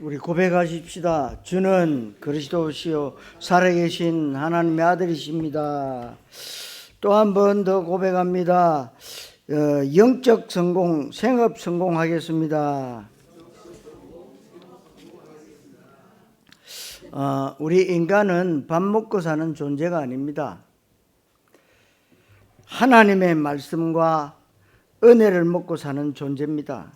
우리 고백하십시다. 주는 그리스도시요 살아계신 하나님의 아들이십니다. 또 한 번 더 고백합니다. 영적 성공, 생업 성공하겠습니다. 우리 인간은 밥 먹고 사는 존재가 아닙니다. 하나님의 말씀과 은혜를 먹고 사는 존재입니다.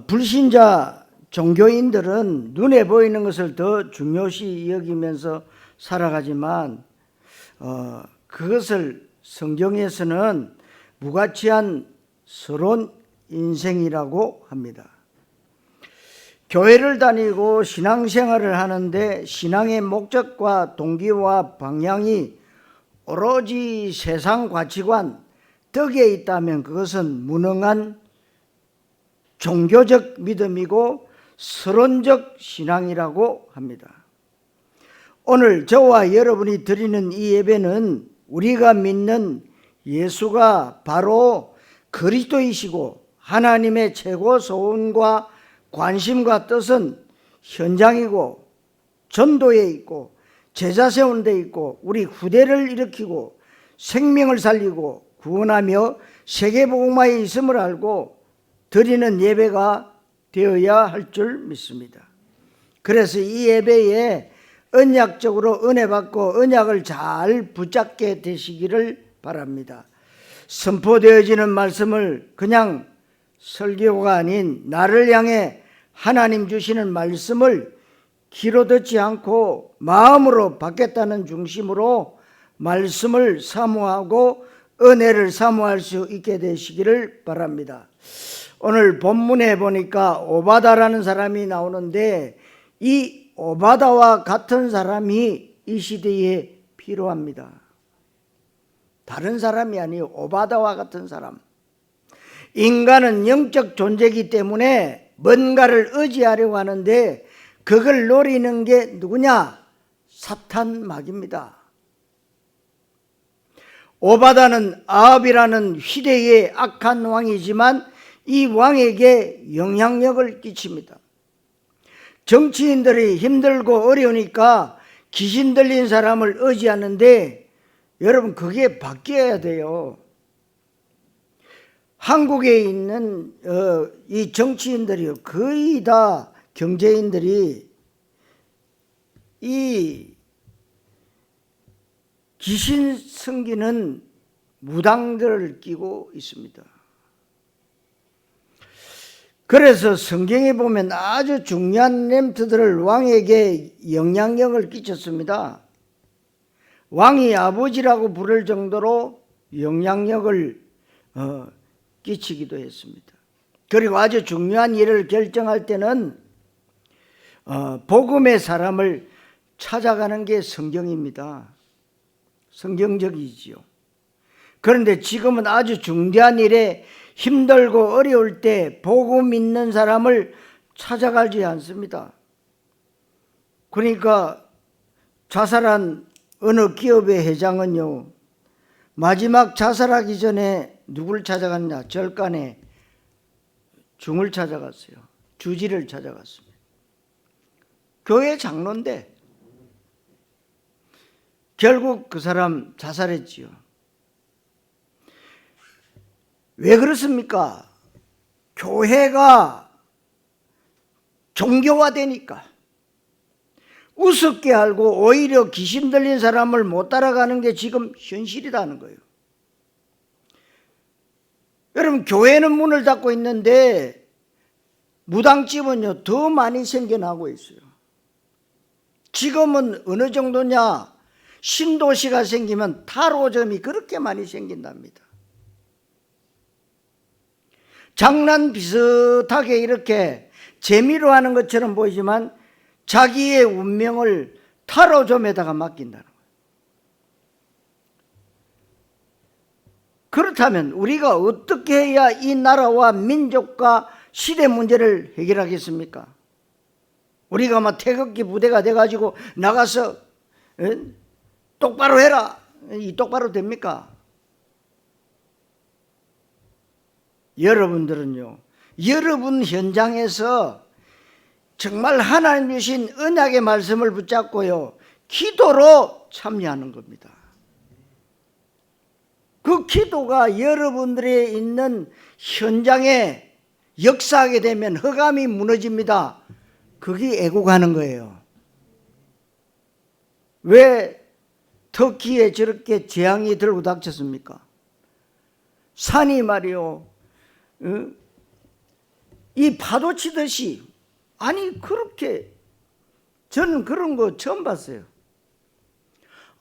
불신자 종교인들은 눈에 보이는 것을 더 중요시 여기면서 살아가지만 그것을 성경에서는 무가치한 서론 인생이라고 합니다. 교회를 다니고 신앙생활을 하는데 신앙의 목적과 동기와 방향이 오로지 세상 가치관, 덕에 있다면 그것은 무능한 종교적 믿음이고 서론적 신앙이라고 합니다. 오늘 저와 여러분이 드리는 이 예배는 우리가 믿는 예수가 바로 그리스도이시고 하나님의 최고 소원과 관심과 뜻은 현장이고 전도에 있고 제자 세우는 데 있고 우리 후대를 일으키고 생명을 살리고 구원하며 세계복음화에 있음을 알고 드리는 예배가 되어야 할 줄 믿습니다. 그래서 이 예배에 언약적으로 은혜 받고 언약을 잘 붙잡게 되시기를 바랍니다. 선포되어지는 말씀을 그냥 설교가 아닌 나를 향해 하나님 주시는 말씀을 귀로 듣지 않고 마음으로 받겠다는 중심으로 말씀을 사모하고 은혜를 사모할 수 있게 되시기를 바랍니다. 오늘 본문에 보니까 오바다라는 사람이 나오는데 이 오바다와 같은 사람이 이 시대에 필요합니다. 다른 사람이 아니요, 오바다와 같은 사람. 인간은 영적 존재이기 때문에 뭔가를 의지하려고 하는데 그걸 노리는 게 누구냐? 사탄막입니다. 오바다는 아합이라는 희대의 악한 왕이지만 이 왕에게 영향력을 끼칩니다. 정치인들이 힘들고 어려우니까 귀신 들린 사람을 의지하는데 여러분 그게 바뀌어야 돼요. 한국에 있는 이 정치인들이 거의 다 경제인들이 이 귀신 섬기는 무당들을 끼고 있습니다. 그래서 성경에 보면 아주 중요한 렘트들을 왕에게 영향력을 끼쳤습니다. 왕이 아버지라고 부를 정도로 영향력을 끼치기도 했습니다. 그리고 아주 중요한 일을 결정할 때는 복음의 사람을 찾아가는 게 성경입니다. 성경적이지요. 그런데 지금은 아주 중대한 일에 힘들고 어려울 때 복음 있는 사람을 찾아가지 않습니다. 그러니까 자살한 어느 기업의 회장은요, 마지막 자살하기 전에 누굴 찾아갔냐? 절간에 중을 찾아갔어요. 주지를 찾아갔습니다. 교회 장로인데 결국 그 사람 자살했지요. 왜 그렇습니까? 교회가 종교화되니까 우습게 알고 오히려 귀신 들린 사람을 못 따라가는 게 지금 현실이라는 거예요. 여러분 교회는 문을 닫고 있는데 무당집은요 더 많이 생겨나고 있어요. 지금은 어느 정도냐? 신도시가 생기면 타로점이 그렇게 많이 생긴답니다. 장난 비슷하게 이렇게 재미로 하는 것처럼 보이지만 자기의 운명을 타로점에다가 맡긴다는 거예요. 그렇다면 우리가 어떻게 해야 이 나라와 민족과 시대 문제를 해결하겠습니까? 우리가 막 태극기 부대가 돼가지고 나가서 똑바로 해라, 이 똑바로 됩니까? 여러분들은요, 여러분 현장에서 정말 하나님 주신 언약의 말씀을 붙잡고요, 기도로 참여하는 겁니다. 그 기도가 여러분들의 있는 현장에 역사하게 되면 흑암이 무너집니다. 그게 애국하는 거예요. 왜 터키에 저렇게 재앙이 들고 닥쳤습니까? 산이 말이요, 이 파도 치듯이, 아니 그렇게, 저는 그런 거 처음 봤어요.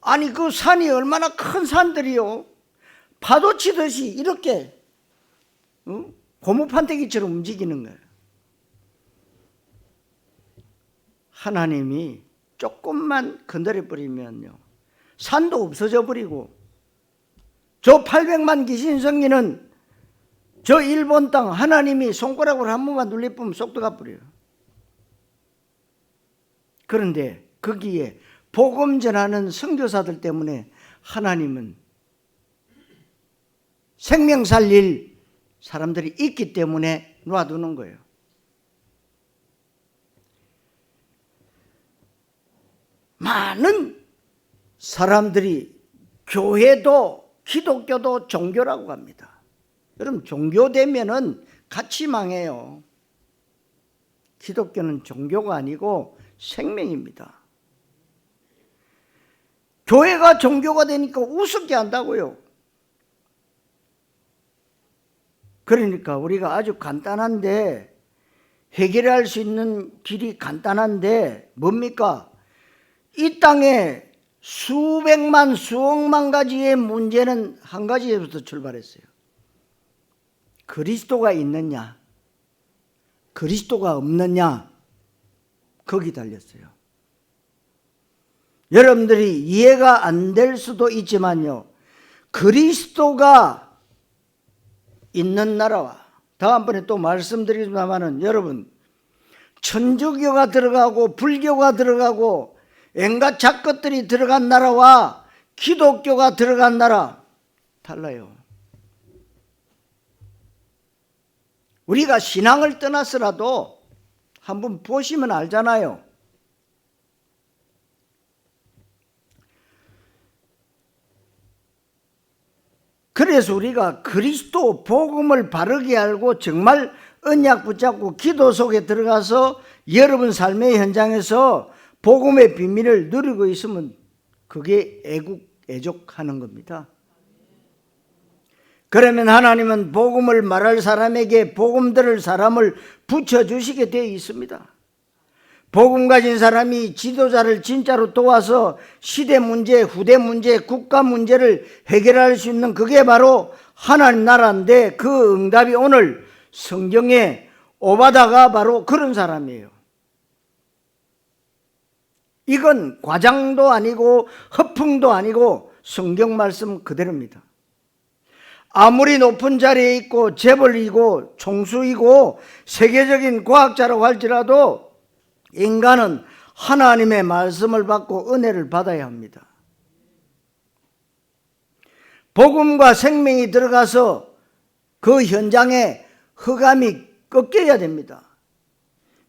아니 그 산이 얼마나 큰 산들이요, 파도 치듯이 이렇게 고무판때기처럼 움직이는 거예요. 하나님이 조금만 건드려버리면요, 산도 없어져 버리고, 저 800만 귀신 성리는 저 일본 땅 하나님이 손가락으로 한 번만 눌려보면 쏙 들어가 버려요. 그런데 거기에 복음 전하는 선교사들 때문에 하나님은 생명 살릴 사람들이 있기 때문에 놔두는 거예요. 많은 사람들이 교회도 기독교도 종교라고 합니다. 여러분, 종교되면은 같이 망해요. 기독교는 종교가 아니고 생명입니다. 교회가 종교가 되니까 우습게 한다고요. 그러니까 우리가 아주 간단한데, 해결할 수 있는 길이 간단한데 뭡니까? 이 땅에 수백만 수억만 가지의 문제는 한 가지에서부터 출발했어요. 그리스도가 있느냐, 그리스도가 없느냐, 거기 달렸어요. 여러분들이 이해가 안 될 수도 있지만요, 그리스도가 있는 나라와, 다음번에 또 말씀드리지만은, 여러분, 천주교가 들어가고 불교가 들어가고 온갖 잡것들이 들어간 나라와 기독교가 들어간 나라 달라요. 우리가 신앙을 떠나서라도 한번 보시면 알잖아요. 그래서 우리가 그리스도 복음을 바르게 알고 정말 언약 붙잡고 기도 속에 들어가서 여러분 삶의 현장에서 복음의 비밀을 누리고 있으면 그게 애족하는 겁니다. 그러면 하나님은 복음을 말할 사람에게 복음 들을 사람을 붙여주시게 되어 있습니다. 복음 가진 사람이 지도자를 진짜로 도와서 시대 문제, 후대 문제, 국가 문제를 해결할 수 있는, 그게 바로 하나님 나라인데, 그 응답이 오늘 성경에 오바다가 바로 그런 사람이에요. 이건 과장도 아니고 허풍도 아니고 성경 말씀 그대로입니다. 아무리 높은 자리에 있고 재벌이고 총수이고 세계적인 과학자라고 할지라도 인간은 하나님의 말씀을 받고 은혜를 받아야 합니다. 복음과 생명이 들어가서 그 현장에 흑암이 꺾여야 됩니다.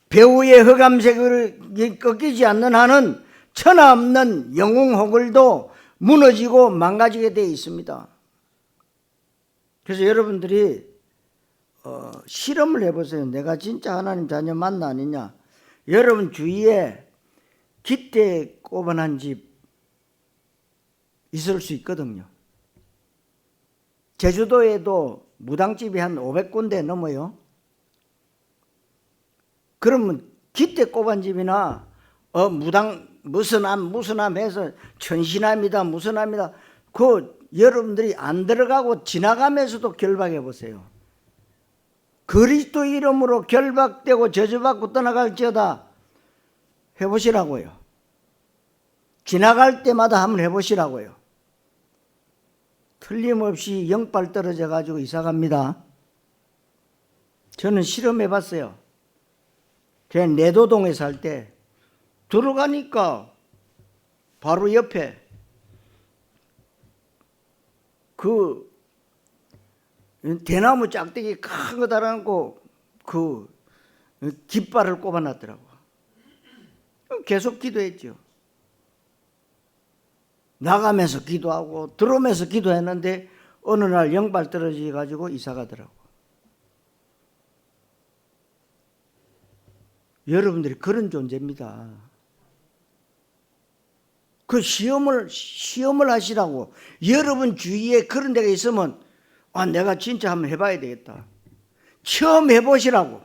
배후의 흑암색이 꺾이지 않는 한은 천하 없는 영웅 호글도 무너지고 망가지게 되어 있습니다. 그래서 여러분들이 실험을 해보세요. 내가 진짜 하나님 자녀 맞나 아니냐. 여러분 주위에 깃대 꼽아난 집 있을 수 있거든요. 제주도에도 무당집이 한 500군데 넘어요. 그러면 깃대 꼽은 집이나 무당 무슨 암 해서 천신암이다 무슨 암이다, 그 여러분들이 안 들어가고 지나가면서도 결박해 보세요. 그리스도 이름으로 결박되고 저주받고 떠나갈지어다 해보시라고요. 지나갈 때마다 한번 해보시라고요. 틀림없이 영빨 떨어져 가지고 이사갑니다. 저는 실험해 봤어요. 제가 내도동에 살 때 들어가니까 바로 옆에 그 대나무 짝대기 큰 거 달아놓고 그 깃발을 꼽아놨더라고. 계속 기도했죠. 나가면서 기도하고 들어오면서 기도했는데 어느 날 영발 떨어져 가지고 이사 가더라고. 여러분들이 그런 존재입니다. 그 시험을 하시라고. 여러분 주위에 그런 데가 있으면 내가 진짜 한번 해봐야 되겠다. 처음 해보시라고.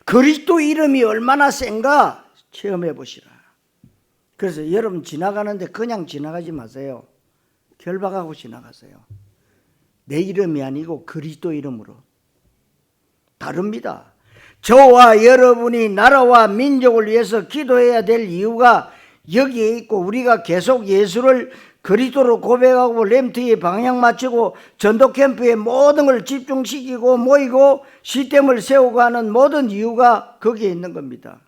그리스도 이름이 얼마나 센가 체험해 보시라. 그래서 여러분 지나가는데 그냥 지나가지 마세요. 결박하고 지나가세요. 내 이름이 아니고 그리스도 이름으로. 다릅니다. 저와 여러분이 나라와 민족을 위해서 기도해야 될 이유가 여기에 있고, 우리가 계속 예수를 그리스도로 고백하고 램트에 방향 맞추고 전도 캠프에 모든 걸 집중시키고 모이고 시스템을 세우고 하는 모든 이유가 거기에 있는 겁니다.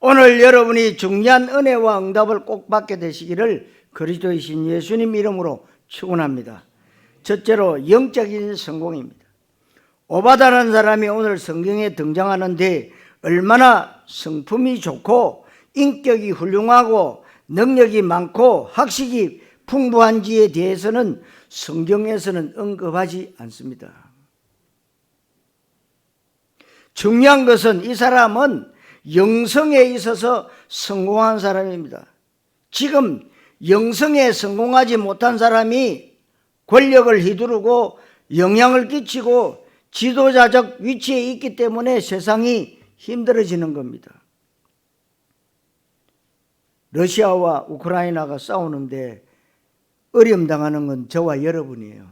오늘 여러분이 중요한 은혜와 응답을 꼭 받게 되시기를 그리스도이신 예수님 이름으로 축원합니다. 첫째로 영적인 성공입니다. 오바다라는 사람이 오늘 성경에 등장하는데 얼마나 성품이 좋고 인격이 훌륭하고 능력이 많고 학식이 풍부한지에 대해서는 성경에서는 언급하지 않습니다. 중요한 것은 이 사람은 영성에 있어서 성공한 사람입니다. 지금 영성에 성공하지 못한 사람이 권력을 휘두르고 영향을 끼치고 지도자적 위치에 있기 때문에 세상이 힘들어지는 겁니다. 러시아와 우크라이나가 싸우는데 어려움 당하는 건 저와 여러분이에요.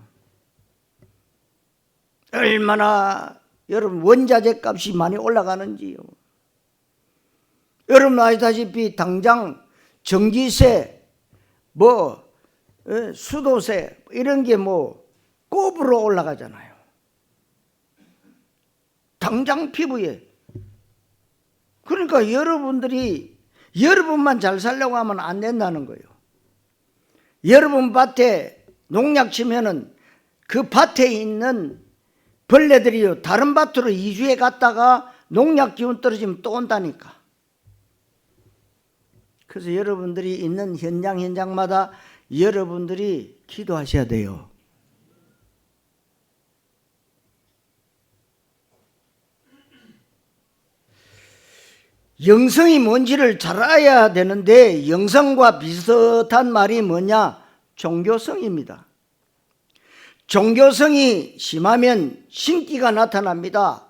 얼마나 여러분 원자재 값이 많이 올라가는지요. 여러분 아시다시피 당장 전기세, 수도세 이런 게 꼽으로 올라가잖아요. 당장 피부에. 그러니까 여러분만 잘 살려고 하면 안 된다는 거예요. 여러분 밭에 농약 치면은 그 밭에 있는 벌레들이요 다른 밭으로 이주해 갔다가 농약 기운 떨어지면 또 온다니까. 그래서 여러분들이 있는 현장마다 여러분들이 기도하셔야 돼요. 영성이 뭔지를 잘 알아야 되는데 영성과 비슷한 말이 뭐냐? 종교성입니다. 종교성이 심하면 신기가 나타납니다.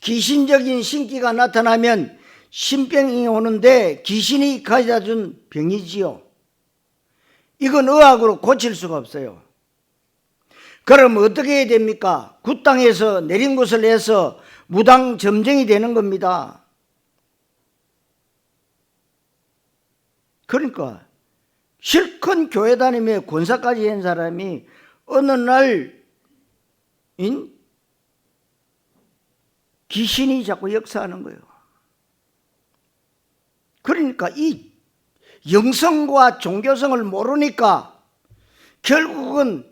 귀신적인 신기가 나타나면 신병이 오는데 귀신이 가져다 준 병이지요. 이건 의학으로 고칠 수가 없어요. 그럼 어떻게 해야 됩니까? 굿땅에서 내린 것을 해서 무당 점쟁이 되는 겁니다. 그러니까 실컷 교회 다니며 권사까지 한 사람이 어느 날 귀신이 자꾸 역사하는 거예요. 그러니까 이 영성과 종교성을 모르니까 결국은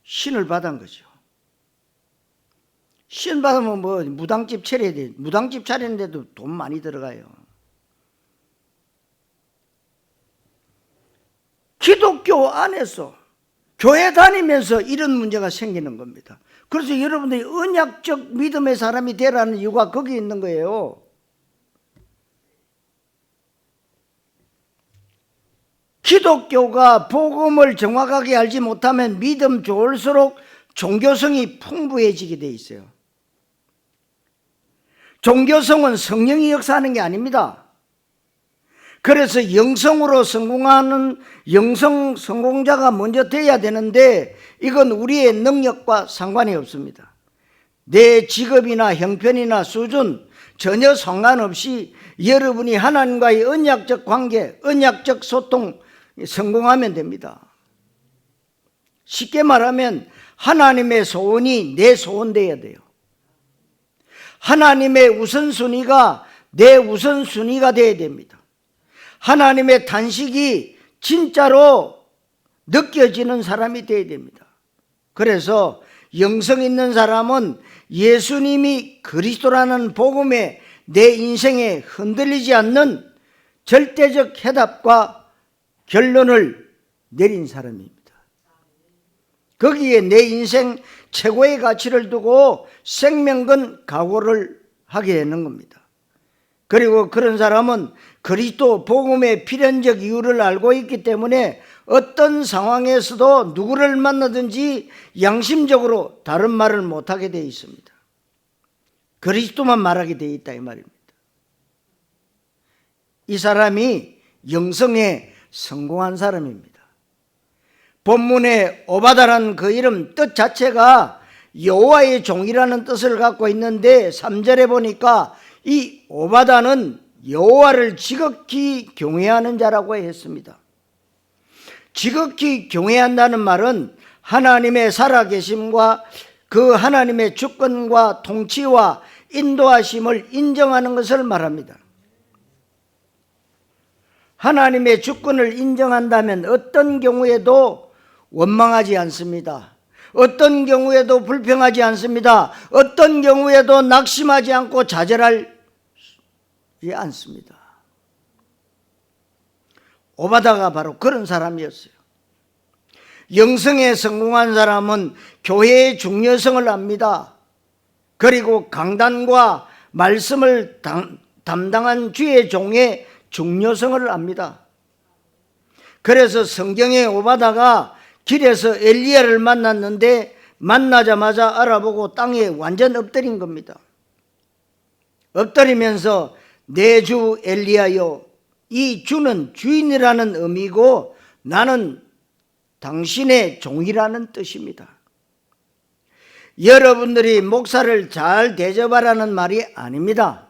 신을 받은 거죠. 신 받으면 무당집 차려야 돼. 무당집 차리는데도 돈 많이 들어가요. 기독교 안에서 교회 다니면서 이런 문제가 생기는 겁니다. 그래서 여러분들이 언약적 믿음의 사람이 되라는 이유가 거기 있는 거예요. 기독교가 복음을 정확하게 알지 못하면 믿음 좋을수록 종교성이 풍부해지게 돼 있어요. 종교성은 성령이 역사하는 게 아닙니다. 그래서 영성으로 성공하는 영성 성공자가 먼저 돼야 되는데 이건 우리의 능력과 상관이 없습니다. 내 직업이나 형편이나 수준 전혀 상관없이 여러분이 하나님과의 언약적 관계, 언약적 소통 성공하면 됩니다. 쉽게 말하면 하나님의 소원이 내 소원 돼야 돼요. 하나님의 우선순위가 내 우선순위가 돼야 됩니다. 하나님의 탄식이 진짜로 느껴지는 사람이 되어야 됩니다. 그래서 영성 있는 사람은 예수님이 그리스도라는 복음에 내 인생에 흔들리지 않는 절대적 해답과 결론을 내린 사람입니다. 거기에 내 인생 최고의 가치를 두고 생명건 각오를 하게 되는 겁니다. 그리고 그런 사람은 그리스도 복음의 필연적 이유를 알고 있기 때문에 어떤 상황에서도 누구를 만나든지 양심적으로 다른 말을 못하게 되어 있습니다. 그리스도만 말하게 되어 있다 이 말입니다. 이 사람이 영성에 성공한 사람입니다. 본문에 오바다라는 그 이름 뜻 자체가 여호와의 종이라는 뜻을 갖고 있는데 3절에 보니까 이 오바다는 여호와를 지극히 경외하는 자라고 했습니다. 지극히 경외한다는 말은 하나님의 살아계심과 그 하나님의 주권과 통치와 인도하심을 인정하는 것을 말합니다. 하나님의 주권을 인정한다면 어떤 경우에도 원망하지 않습니다. 어떤 경우에도 불평하지 않습니다. 어떤 경우에도 낙심하지 않고 좌절하지 않습니다. 오바다가 바로 그런 사람이었어요. 영성에 성공한 사람은 교회의 중요성을 압니다. 그리고 강단과 말씀을 담당한 주의 종의 중요성을 압니다. 그래서 성경의 오바다가 길에서 엘리야를 만났는데 만나자마자 알아보고 땅에 완전 엎드린 겁니다. 엎드리면서 내 주 엘리야여, 이 주는 주인이라는 의미고 나는 당신의 종이라는 뜻입니다. 여러분들이 목사를 잘 대접하라는 말이 아닙니다.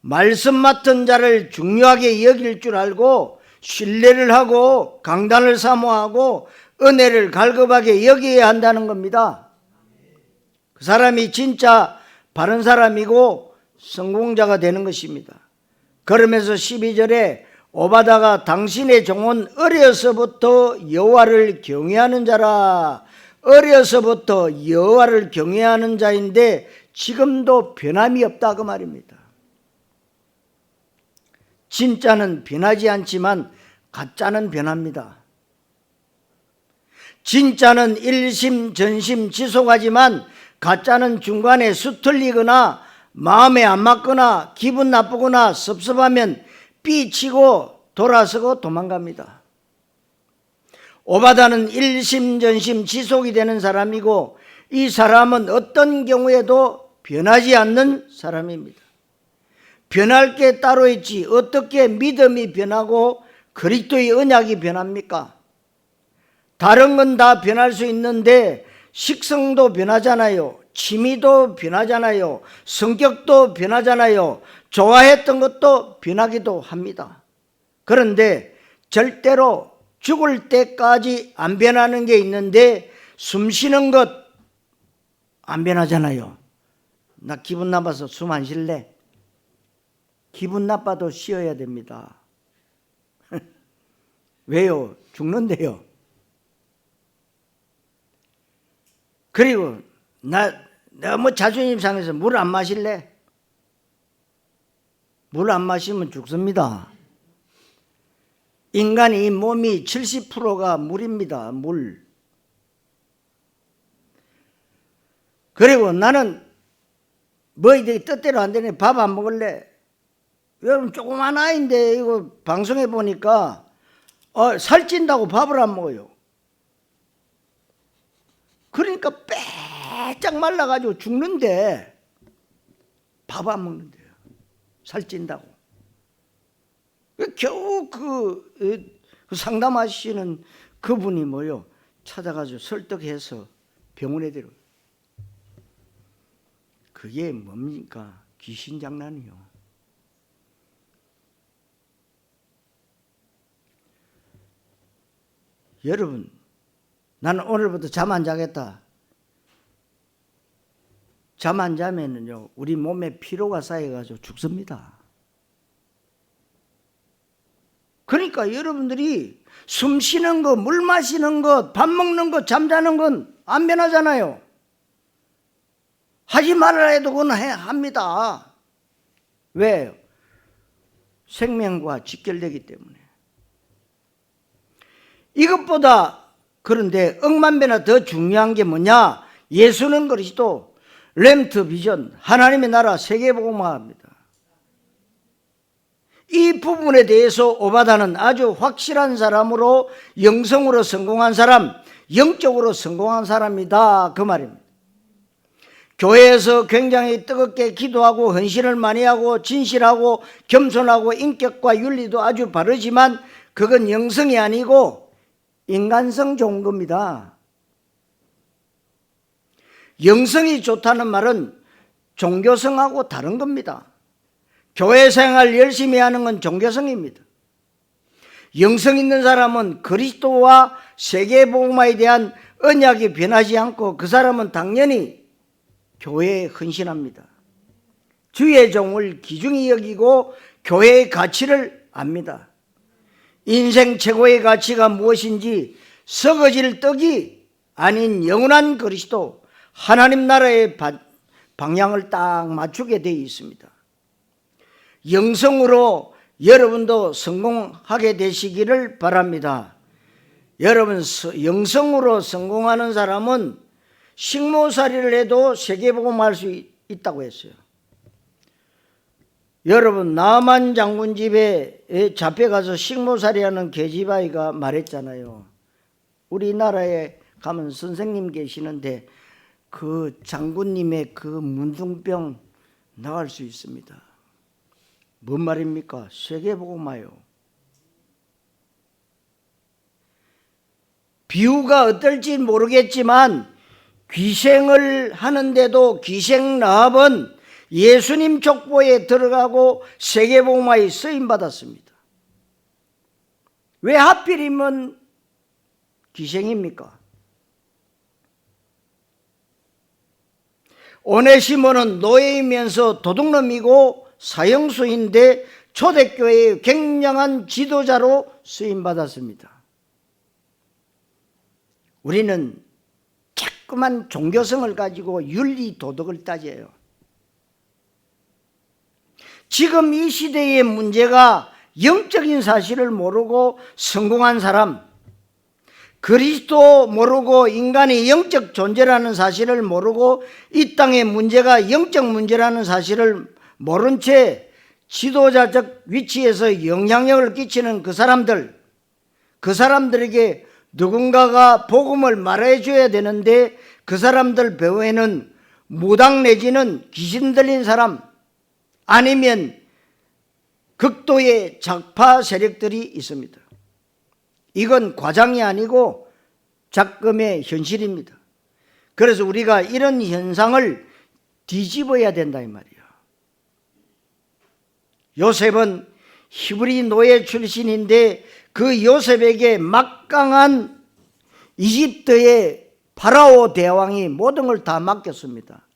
말씀 맡은 자를 중요하게 여길 줄 알고 신뢰를 하고 강단을 사모하고 은혜를 갈급하게 여겨야 한다는 겁니다. 그 사람이 진짜 바른 사람이고 성공자가 되는 것입니다. 그러면서 12절에 오바다가 당신의 종은 어려서부터 여호와를 경외하는 자라. 어려서부터 여호와를 경외하는 자인데 지금도 변함이 없다 그 말입니다. 진짜는 변하지 않지만 가짜는 변합니다. 진짜는 일심전심지속하지만 가짜는 중간에 수틀리거나 마음에 안 맞거나 기분 나쁘거나 섭섭하면 삐치고 돌아서고 도망갑니다. 오바다는 일심전심 지속이 되는 사람이고 이 사람은 어떤 경우에도 변하지 않는 사람입니다. 변할 게 따로 있지 어떻게 믿음이 변하고 그리스도의 언약이 변합니까? 다른 건 다 변할 수 있는데 식성도 변하잖아요. 취미도 변하잖아요. 성격도 변하잖아요. 좋아했던 것도 변하기도 합니다. 그런데 절대로 죽을 때까지 안 변하는 게 있는데 숨 쉬는 것 안 변하잖아요. 나 기분 나빠서 숨 안 쉴래? 기분 나빠도 쉬어야 됩니다. 왜요? 죽는데요. 그리고 내가 뭐 자존심 상해서 물 안 마실래? 물 안 마시면 죽습니다. 인간이 몸이 70%가 물입니다. 물. 그리고 나는 뭐 이게 뜻대로 안 되네. 밥 안 먹을래? 여러분 조그만 아이인데 이거 방송에 보니까 살찐다고 밥을 안 먹어요. 그러니까 빼짝 말라가지고 죽는데 밥 안 먹는데요. 살찐다고. 겨우 그 상담하시는 그분이 뭐요? 찾아가지고 설득해서 병원에 데려. 그게 뭡니까? 귀신 장난이요. 여러분, 나는 오늘부터 잠 안 자겠다. 잠 안 자면은요, 우리 몸에 피로가 쌓여가지고 죽습니다. 그러니까 여러분들이 숨 쉬는 거, 물 마시는 것, 밥 먹는 것, 잠자는 건 안 변하잖아요. 하지 말아야 해도 그건 합니다. 왜요? 생명과 직결되기 때문에. 이것보다 그런데 억만 배나 더 중요한 게 뭐냐? 예수는 그리스도, 렘트 비전, 하나님의 나라, 세계복음화입니다. 이 부분에 대해서 오바다는 아주 확실한 사람으로, 영성으로 성공한 사람, 영적으로 성공한 사람이다, 그 말입니다. 교회에서 굉장히 뜨겁게 기도하고 헌신을 많이 하고 진실하고 겸손하고 인격과 윤리도 아주 바르지만 그건 영성이 아니고 인간성 좋은 겁니다. 영성이 좋다는 말은 종교성하고 다른 겁니다. 교회 생활 열심히 하는 건 종교성입니다. 영성 있는 사람은 그리스도와 세계복음화에 대한 언약이 변하지 않고 그 사람은 당연히 교회에 헌신합니다. 주의 종을 귀중히 여기고 교회의 가치를 압니다. 인생 최고의 가치가 무엇인지 썩어질 떡이 아닌 영원한 그리스도, 하나님 나라의 방향을 딱 맞추게 되어 있습니다. 영성으로 여러분도 성공하게 되시기를 바랍니다. 여러분, 영성으로 성공하는 사람은 식모살이를 해도 세계복음할 수 있다고 했어요. 여러분, 나만 장군 집에 잡혀가서 식모살이하는 계집아이가 말했잖아요. 우리나라에 가면 선생님 계시는데 그 장군님의 그 문둥병 나갈 수 있습니다. 뭔 말입니까? 세계복음화요. 비유가 어떨지 모르겠지만 귀생을 하는데도 귀생 라합은 예수님 족보에 들어가고 세계복음화에 쓰임받았습니다. 왜 하필이면 귀생입니까? 오네시모는 노예이면서 도둑놈이고 사형수인데 초대교회의 굉장한 지도자로 쓰임받았습니다. 우리는 자꾸만 종교성을 가지고 윤리 도덕을 따져요. 지금 이 시대의 문제가 영적인 사실을 모르고 성공한 사람, 그리스도 모르고 인간의 영적 존재라는 사실을 모르고 이 땅의 문제가 영적 문제라는 사실을 모른 채 지도자적 위치에서 영향력을 끼치는 그 사람들에게 누군가가 복음을 말해줘야 되는데 그 사람들 배후에는 무당 내지는 귀신 들린 사람, 아니면 극도의 작파 세력들이 있습니다. 이건 과장이 아니고 작금의 현실입니다. 그래서 우리가 이런 현상을 뒤집어야 된다 이 말이에요. 요셉은 히브리 노예 출신인데 그 요셉에게 막강한 이집트의 파라오 대왕이 모든 걸 다 맡겼습니다.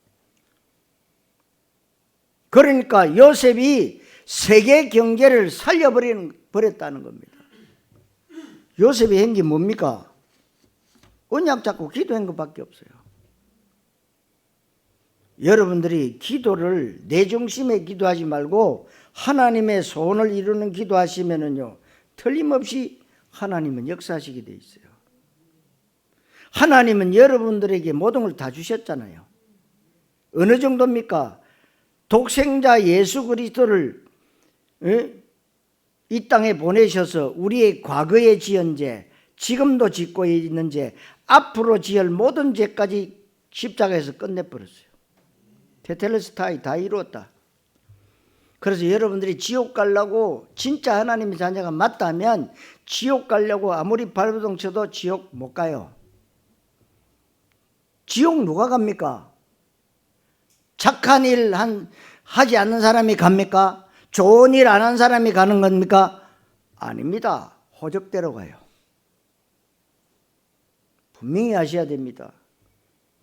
그러니까 요셉이 세계 경제를 살려버렸다는 겁니다. 요셉이 한 게 뭡니까? 언약 잡고 기도한 것밖에 없어요. 여러분들이 기도를 내 중심에 기도하지 말고 하나님의 소원을 이루는 기도하시면은요, 틀림없이 하나님은 역사하시게 돼 있어요. 하나님은 여러분들에게 모든 걸 다 주셨잖아요. 어느 정도입니까? 독생자 예수 그리스도를 이 땅에 보내셔서 우리의 과거에 지은 죄, 지금도 짓고 있는 죄, 앞으로 지을 모든 죄까지 십자가에서 끝내버렸어요. 테텔레스타이 다 이루었다. 그래서 여러분들이 지옥 가려고 진짜 하나님의 자녀가 맞다면 지옥 가려고 아무리 발버둥 쳐도 지옥 못 가요. 지옥 누가 갑니까? 착한 일 하지 않는 사람이 갑니까? 좋은 일 안 한 사람이 가는 겁니까? 아닙니다. 호적대로 가요. 분명히 아셔야 됩니다.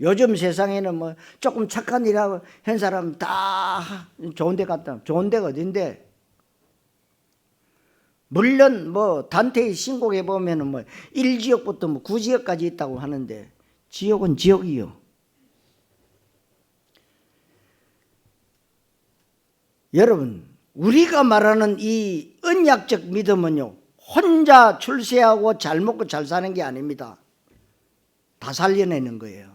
요즘 세상에는 뭐 조금 착한 일 하고 한 사람 다 좋은 데 갔다. 좋은 데가 어딘데? 물론 뭐 단테의 신곡에 보면은 뭐 1지역부터 뭐 9지역까지 있다고 하는데 지옥은 지옥이요. 여러분, 우리가 말하는 이 언약적 믿음은요, 혼자 출세하고 잘 먹고 잘 사는 게 아닙니다. 다 살려내는 거예요.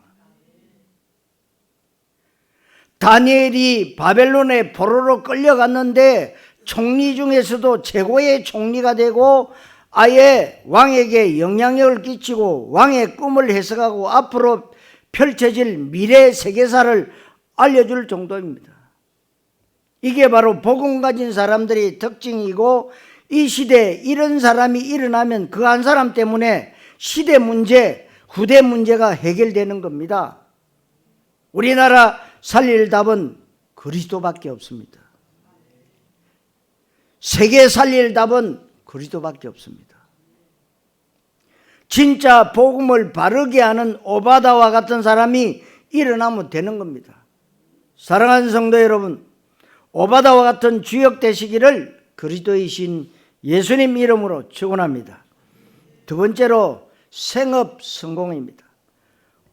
다니엘이 바벨론에 포로로 끌려갔는데 총리 중에서도 최고의 총리가 되고 아예 왕에게 영향력을 끼치고 왕의 꿈을 해석하고 앞으로 펼쳐질 미래 세계사를 알려줄 정도입니다. 이게 바로 복음 가진 사람들의 특징이고, 이 시대에 이런 사람이 일어나면 그 한 사람 때문에 시대 문제, 후대 문제가 해결되는 겁니다. 우리나라 살릴 답은 그리스도밖에 없습니다. 세계 살릴 답은 그리스도밖에 없습니다. 진짜 복음을 바르게 하는 오바다와 같은 사람이 일어나면 되는 겁니다. 사랑하는 성도 여러분, 오바다와 같은 주역 되시기를 그리스도이신 예수님 이름으로 축원합니다. 두 번째로 생업 성공입니다.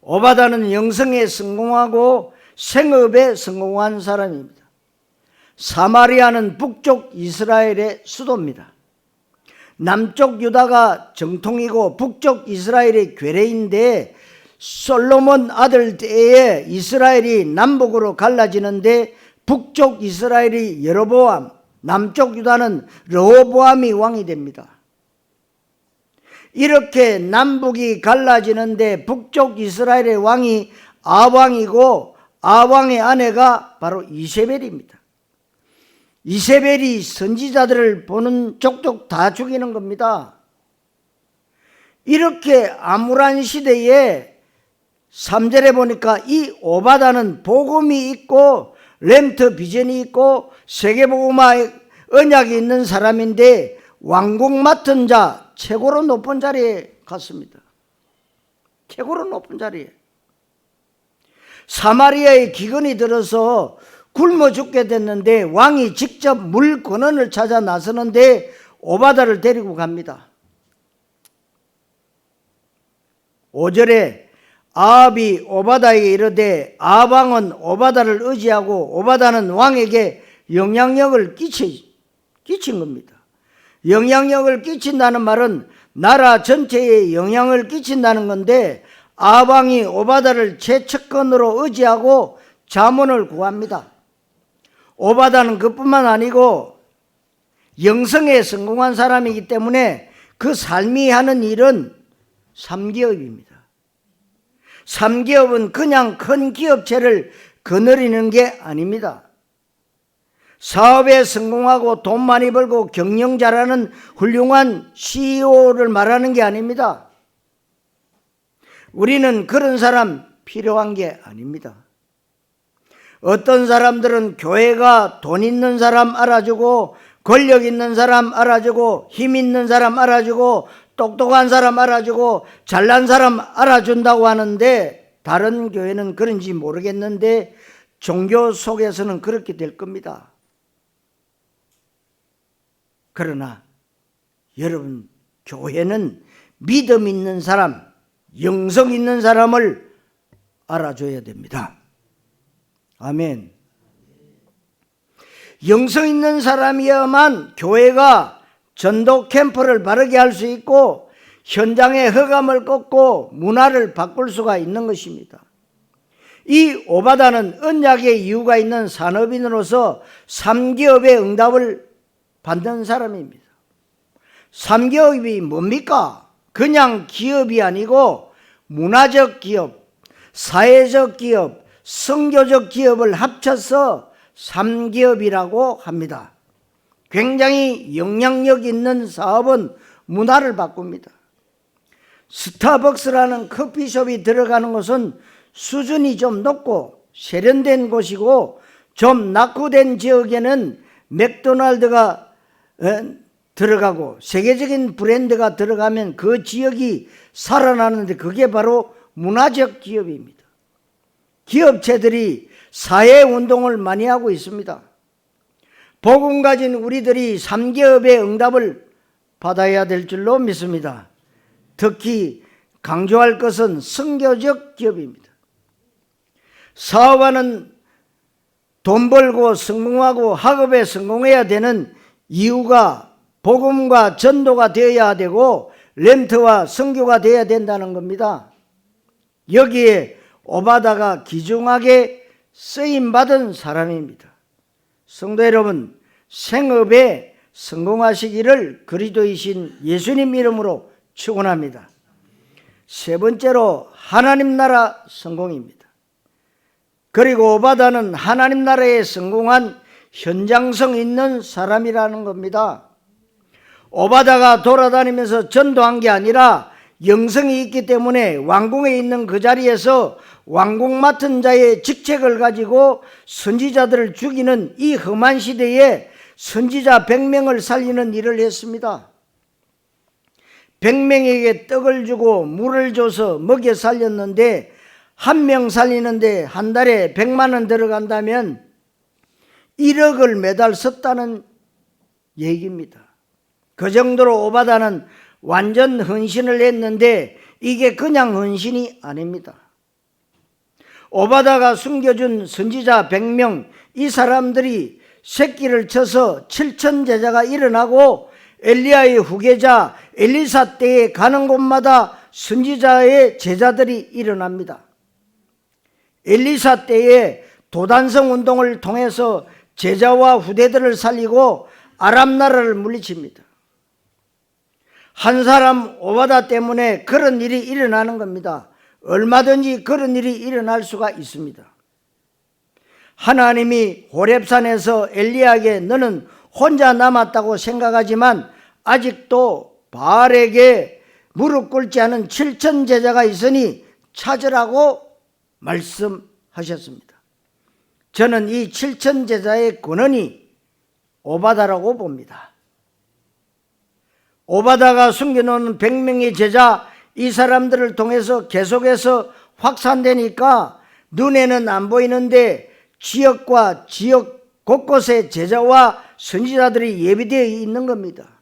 오바다는 영성에 성공하고 생업에 성공한 사람입니다. 사마리아는 북쪽 이스라엘의 수도입니다. 남쪽 유다가 정통이고 북쪽 이스라엘의 괴뢰인데, 솔로몬 아들 때에 이스라엘이 남북으로 갈라지는데 북쪽 이스라엘이 여로보암, 남쪽 유다는 르호보암이 왕이 됩니다. 이렇게 남북이 갈라지는데 북쪽 이스라엘의 왕이 아왕이고, 아왕의 아내가 바로 이세벨입니다. 이세벨이 선지자들을 보는 족족 다 죽이는 겁니다. 이렇게 암울한 시대에 3절에 보니까 이 오바다는 복음이 있고 렘트 비전이 있고 세계복음화의 언약이 있는 사람인데, 왕국 맡은 자 최고로 높은 자리에 갔습니다. 최고로 높은 자리에. 사마리아에 기근이 들어서 굶어 죽게 됐는데 왕이 직접 물 근원을 찾아 나서는데 오바다를 데리고 갑니다. 5절에 아합이 오바다에게 이르되, 아합 왕은 오바다를 의지하고 오바다는 왕에게 영향력을 끼친 겁니다. 영향력을 끼친다는 말은 나라 전체에 영향을 끼친다는 건데, 아합 왕이 오바다를 최측근으로 의지하고 자문을 구합니다. 오바다는 그뿐만 아니고 영성에 성공한 사람이기 때문에 그 삶이 하는 일은 3기업입니다. 3기업은 그냥 큰 기업체를 거느리는 게 아닙니다. 사업에 성공하고 돈 많이 벌고 경영 잘하는 훌륭한 CEO를 말하는 게 아닙니다. 우리는 그런 사람 필요한 게 아닙니다. 어떤 사람들은 교회가 돈 있는 사람 알아주고, 권력 있는 사람 알아주고, 힘 있는 사람 알아주고, 똑똑한 사람 알아주고, 잘난 사람 알아준다고 하는데, 다른 교회는 그런지 모르겠는데 종교 속에서는 그렇게 될 겁니다. 그러나 여러분, 교회는 믿음 있는 사람, 영성 있는 사람을 알아줘야 됩니다. 아멘. 영성 있는 사람이야만 교회가 전도 캠프를 바르게 할 수 있고 현장의 흑암을 꺾고 문화를 바꿀 수가 있는 것입니다. 이 오바다는 언약의 이유가 있는 산업인으로서 3기업의 응답을 받는 사람입니다. 3기업이 뭡니까? 그냥 기업이 아니고 문화적 기업, 사회적 기업, 선교적 기업을 합쳐서 3기업이라고 합니다. 굉장히 영향력 있는 사업은 문화를 바꿉니다. 스타벅스라는 커피숍이 들어가는 곳은 수준이 좀 높고 세련된 곳이고, 좀 낙후된 지역에는 맥도날드가 들어가고 세계적인 브랜드가 들어가면 그 지역이 살아나는데, 그게 바로 문화적 기업입니다. 기업체들이 사회운동을 많이 하고 있습니다. 복음 가진 우리들이 3기업의 응답을 받아야 될 줄로 믿습니다. 특히 강조할 것은 선교적 기업입니다. 사업하는 돈 벌고 성공하고 학업에 성공해야 되는 이유가 복음과 전도가 되어야 되고 렘트와 선교가 되어야 된다는 겁니다. 여기에 오바다가 귀중하게 쓰임받은 사람입니다. 성도 여러분, 생업에 성공하시기를 그리스도이신 예수님 이름으로 축원합니다. 세 번째로 하나님 나라 성공입니다. 그리고 오바다는 하나님 나라에 성공한 현장성 있는 사람이라는 겁니다. 오바다가 돌아다니면서 전도한 게 아니라 영성이 있기 때문에 왕궁에 있는 그 자리에서 왕궁 맡은 자의 직책을 가지고 선지자들을 죽이는 이 험한 시대에 선지자 100명을 살리는 일을 했습니다. 100명에게 떡을 주고 물을 줘서 먹여 살렸는데 한 명 살리는데 한 달에 100만 원 들어간다면 1억을 매달 썼다는 얘기입니다. 그 정도로 오바다는 완전 헌신을 했는데 이게 그냥 헌신이 아닙니다. 오바다가 숨겨준 선지자 100명, 이 사람들이 새끼를 쳐서 7천 제자가 일어나고 엘리야의 후계자 엘리사 때에 가는 곳마다 선지자의 제자들이 일어납니다. 엘리사 때에 도단성 운동을 통해서 제자와 후대들을 살리고 아람 나라를 물리칩니다. 한 사람 오바다 때문에 그런 일이 일어나는 겁니다. 얼마든지 그런 일이 일어날 수가 있습니다. 하나님이 호렙산에서 엘리야에게 너는 혼자 남았다고 생각하지만 아직도 바알에게 무릎 꿇지 않은 7천 제자가 있으니 찾으라고 말씀하셨습니다. 저는 이 7천 제자의 근원이 오바다라고 봅니다. 오바다가 숨겨놓은 100명의 제자, 이 사람들을 통해서 계속해서 확산되니까 눈에는 안 보이는데 지역과 지역 곳곳에 제자와 선지자들이 예비되어 있는 겁니다.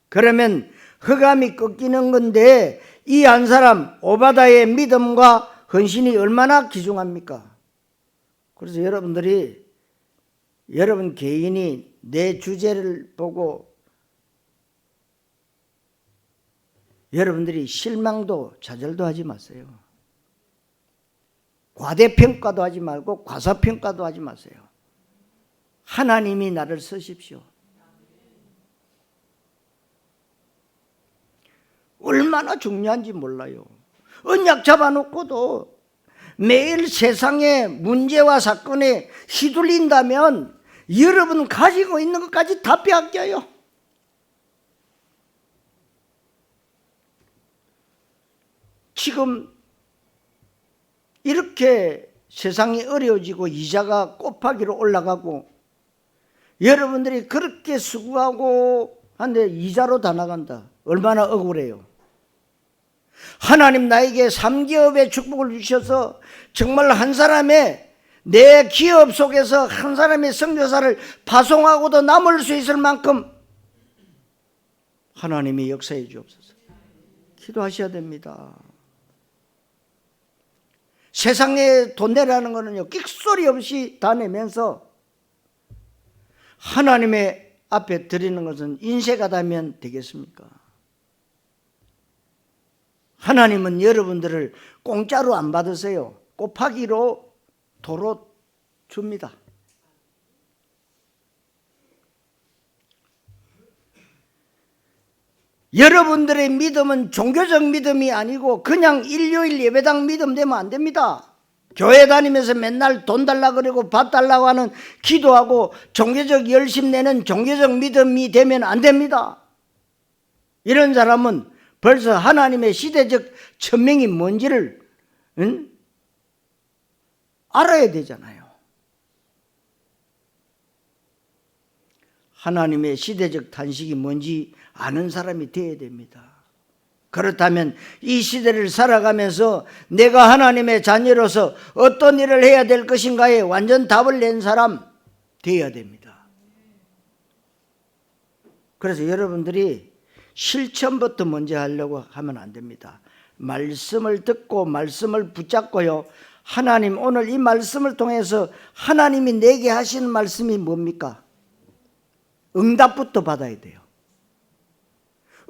그러면 흑암이 꺾이는 건데 이 한 사람 오바다의 믿음과 헌신이 얼마나 귀중합니까? 그래서 여러분들이 여러분 개인이 내 주제를 보고 여러분들이 실망도 좌절도 하지 마세요. 과대평가도 하지 말고 과소평가도 하지 마세요. 하나님이 나를 쓰십시오. 얼마나 중요한지 몰라요. 언약 잡아놓고도 매일 세상의 문제와 사건에 휘둘린다면 여러분 가지고 있는 것까지 다 빼앗겨요. 지금 이렇게 세상이 어려워지고 이자가 곱하기로 올라가고 여러분들이 그렇게 수고하고 한데 이자로 다 나간다. 얼마나 억울해요. 하나님 나에게 3기업의 축복을 주셔서 정말 한 사람의 내 기업 속에서 한 사람의 선교사를 파송하고도 남을 수 있을 만큼 하나님이 역사해 주옵소서. 기도하셔야 됩니다. 세상에 돈 내라는 거는요, 끽소리 없이 다 내면서 하나님의 앞에 드리는 것은 인색하다면 되겠습니까? 하나님은 여러분들을 공짜로 안 받으세요. 곱하기로 도로 줍니다. 여러분들의 믿음은 종교적 믿음이 아니고 그냥 일요일 예배당 믿음 되면 안 됩니다. 교회 다니면서 맨날 돈 달라 그러고 밥 달라고 하는 기도하고 종교적 열심 내는 종교적 믿음이 되면 안 됩니다. 이런 사람은 벌써 하나님의 시대적 천명이 뭔지를 알아야 되잖아요. 하나님의 시대적 단식이 뭔지 아는 사람이 되어야 됩니다. 그렇다면 이 시대를 살아가면서 내가 하나님의 자녀로서 어떤 일을 해야 될 것인가에 완전 답을 낸 사람 되어야 됩니다. 그래서 여러분들이 실천부터 먼저 하려고 하면 안 됩니다. 말씀을 듣고 말씀을 붙잡고요, 하나님, 오늘 이 말씀을 통해서 하나님이 내게 하시는 말씀이 뭡니까? 응답부터 받아야 돼요.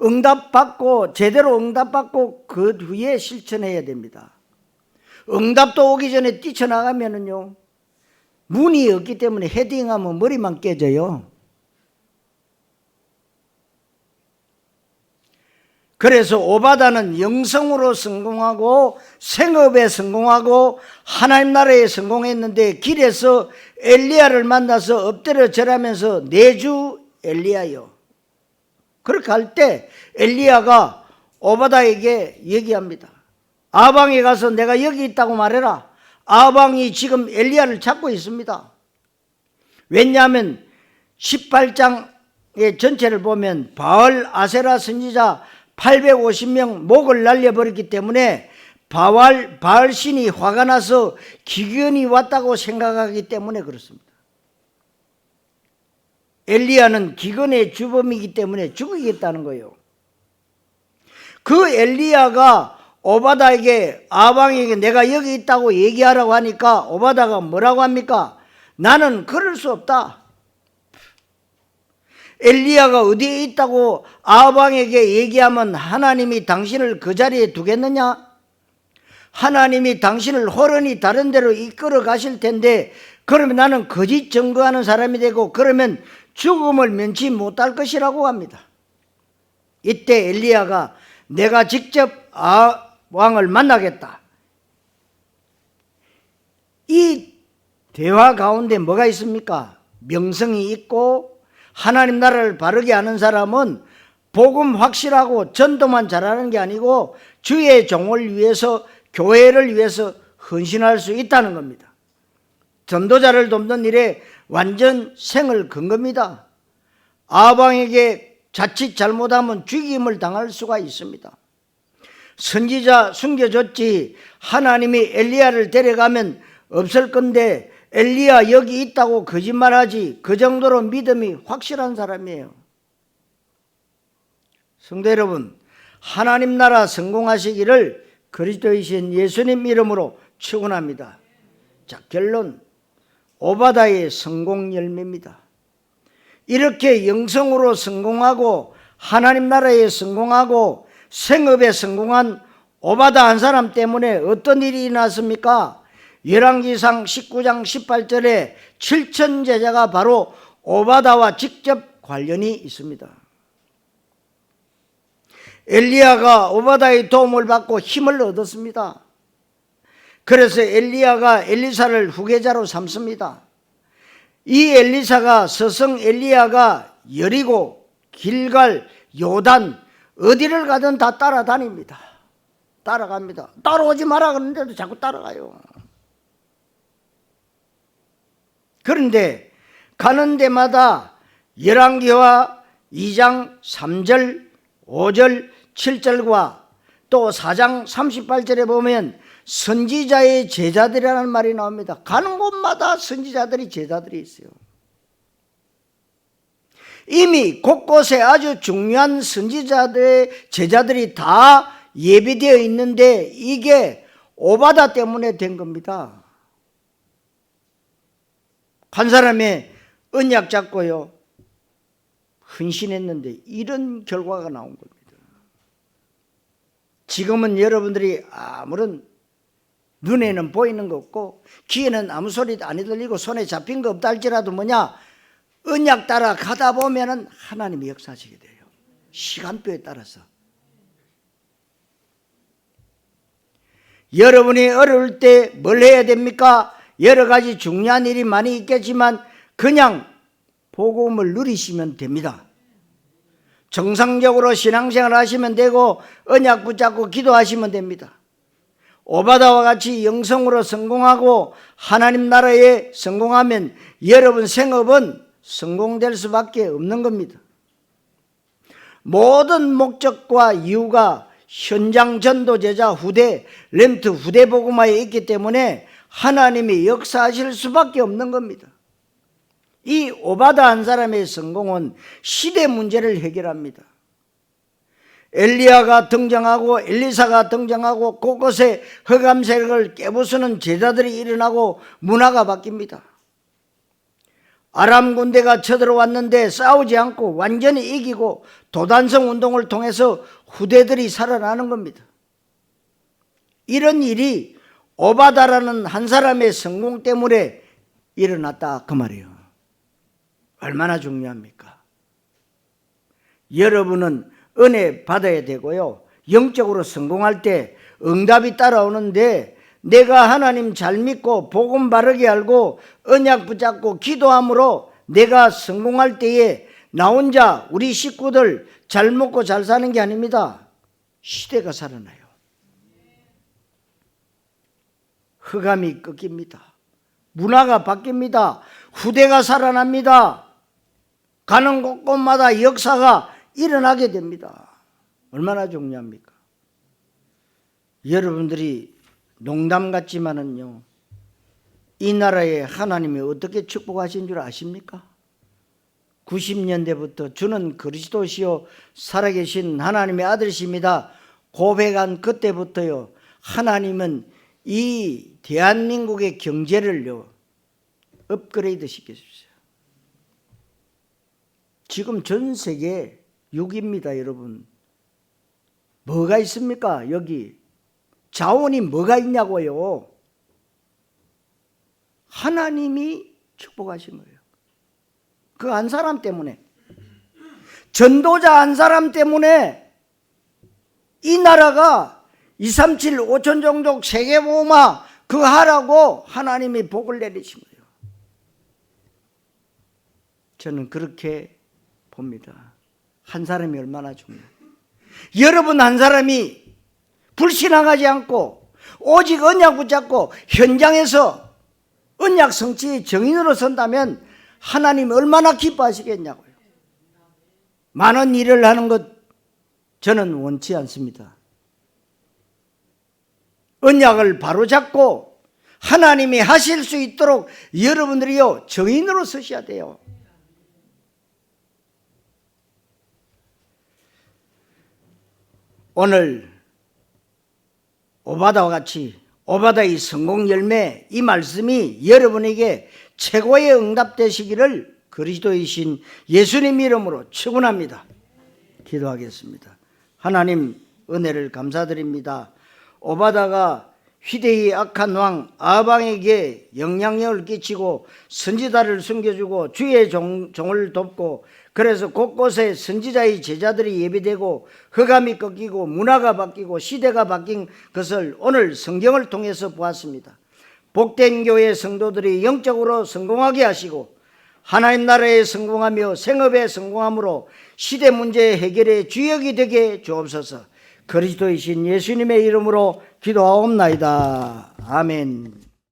응답받고, 제대로 응답받고 그 후에 실천해야 됩니다. 응답도 오기 전에 뛰쳐나가면은요, 문이 없기 때문에 헤딩하면 머리만 깨져요. 그래서 오바다는 영성으로 성공하고 생업에 성공하고 하나님 나라에 성공했는데, 길에서 엘리야를 만나서 엎드려 절하면서 내주 엘리야요. 그렇게 할 때 엘리야가 오바다에게 얘기합니다. 아방에 가서 내가 여기 있다고 말해라. 아방이 지금 엘리야를 찾고 있습니다. 왜냐하면 18장의 전체를 보면 바알 아세라 선지자 850명 목을 날려버렸기 때문에 바알 신이 화가 나서 기근이 왔다고 생각하기 때문에 그렇습니다. 엘리야는 기근의 주범이기 때문에 죽이겠다는 거예요. 그 엘리야가 오바다에게, 아방에게 내가 여기 있다고 얘기하라고 하니까 오바다가 뭐라고 합니까? 나는 그럴 수 없다. 엘리야가 어디에 있다고 아방에게 얘기하면 하나님이 당신을 그 자리에 두겠느냐? 하나님이 당신을 호련히 다른 데로 이끌어 가실 텐데, 그러면 나는 거짓 증거하는 사람이 되고 그러면 죽음을 면치 못할 것이라고 합니다. 이때 엘리야가 내가 직접 왕을 만나겠다. 이 대화 가운데 뭐가 있습니까? 명성이 있고 하나님 나라를 바르게 아는 사람은 복음 확실하고 전도만 잘하는 게 아니고 주의 종을 위해서, 교회를 위해서 헌신할 수 있다는 겁니다. 전도자를 돕는 일에 완전 생을 건 겁니다. 아방에게 자칫 잘못하면 죽임을 당할 수가 있습니다. 선지자 숨겨줬지 하나님이 엘리야를 데려가면 없을 건데 엘리야 여기 있다고 거짓말하지, 그 정도로 믿음이 확실한 사람이에요. 성도 여러분, 하나님 나라 성공하시기를 그리스도이신 예수님 이름으로 축원합니다. 자, 결론, 오바다의 성공 열매입니다. 이렇게 영성으로 성공하고 하나님 나라에 성공하고 생업에 성공한 오바다 한 사람 때문에 어떤 일이 일어났습니까? 열왕기상 19장 18절에 7천 제자가 바로 오바다와 직접 관련이 있습니다. 엘리야가 오바다의 도움을 받고 힘을 얻었습니다. 그래서 엘리야가 엘리사를 후계자로 삼습니다. 이 엘리사가, 서성 엘리야가 여리고, 길갈, 요단 어디를 가든 다 따라다닙니다. 따라갑니다. 따라오지 마라 그러는데도 자꾸 따라가요. 그런데 가는 데마다 열왕기와 2장 3절, 5절, 7절과 또 4장 38절에 보면 선지자의 제자들이라는 말이 나옵니다. 가는 곳마다 선지자들이, 제자들이 있어요. 이미 곳곳에 아주 중요한 선지자들의 제자들이 다 예비되어 있는데 이게 오바다 때문에 된 겁니다. 한 사람의 언약 잡고요, 헌신했는데 이런 결과가 나온 겁니다. 지금은 여러분들이 아무런 눈에는 보이는 거 없고 귀에는 아무 소리도 안 들리고 손에 잡힌 거 없다 할지라도 뭐냐, 언약 따라 가다 보면은 하나님이 역사하시게 돼요. 시간표에 따라서. 여러분이 어려울 때 뭘 해야 됩니까? 여러 가지 중요한 일이 많이 있겠지만 그냥 복음을 누리시면 됩니다. 정상적으로 신앙생활 하시면 되고 언약 붙잡고 기도하시면 됩니다. 오바다와 같이 영성으로 성공하고 하나님 나라에 성공하면 여러분 생업은 성공될 수밖에 없는 겁니다. 모든 목적과 이유가 현장 전도제자 후대, 렘트 후대 복음화에 있기 때문에 하나님이 역사하실 수밖에 없는 겁니다. 이 오바다 한 사람의 성공은 시대 문제를 해결합니다. 엘리야가 등장하고 엘리사가 등장하고 곳곳에 흑암 세력을 깨부수는 제자들이 일어나고 문화가 바뀝니다. 아람 군대가 쳐들어왔는데 싸우지 않고 완전히 이기고 도단성 운동을 통해서 후대들이 살아나는 겁니다. 이런 일이 오바다라는 한 사람의 성공 때문에 일어났다 그 말이에요. 얼마나 중요합니까? 여러분은 은혜 받아야 되고요, 영적으로 성공할 때 응답이 따라오는데 내가 하나님 잘 믿고 복음 바르게 알고 언약 붙잡고 기도함으로 내가 성공할 때에 나 혼자 우리 식구들 잘 먹고 잘 사는 게 아닙니다. 시대가 살아나요. 흑암이 꺾입니다. 문화가 바뀝니다. 후대가 살아납니다. 가는 곳곳마다 역사가 일어나게 됩니다. 얼마나 중요합니까? 여러분들이 농담 같지만은요, 이 나라에 하나님이 어떻게 축복하신 줄 아십니까? 90년대부터 주는 그리스도시요 살아계신 하나님의 아들이십니다 고백한 그때부터요, 하나님은 이 대한민국의 경제를요 업그레이드 시켜주세요. 지금 전 세계 6위입니다. 여러분, 뭐가 있습니까? 여기 자원이 뭐가 있냐고요. 하나님이 축복하신 거예요. 그 한 사람 때문에, 전도자 한 사람 때문에 이 나라가 237, 5천 종족 세계보험화 그거 하라고 하나님이 복을 내리신 거예요. 저는 그렇게 봅니다. 한 사람이 얼마나 중요해요. 여러분 한 사람이 불신앙하지 않고 오직 언약 붙잡고 현장에서 언약 성취의 정인으로 선다면 하나님이 얼마나 기뻐하시겠냐고요. 많은 일을 하는 것 저는 원치 않습니다. 언약을 바로잡고 하나님이 하실 수 있도록 여러분들이요 정인으로 서셔야 돼요. 오늘 오바다와 같이 오바다의 성공 열매, 이 말씀이 여러분에게 최고의 응답 되시기를 그리스도이신 예수님 이름으로 축원합니다. 기도하겠습니다. 하나님 은혜를 감사드립니다. 오바다가 휘대의 악한 왕 아방에게 영향력을 끼치고 선지자를 숨겨주고 주의 종을 돕고, 그래서 곳곳에 선지자의 제자들이 예비되고 흑암이 꺾이고 문화가 바뀌고 시대가 바뀐 것을 오늘 성경을 통해서 보았습니다. 복된 교회 성도들이 영적으로 성공하게 하시고 하나님 나라에 성공하며 생업에 성공함으로 시대 문제 해결의 주역이 되게 주옵소서. 그리스도이신 예수님의 이름으로 기도하옵나이다. 아멘.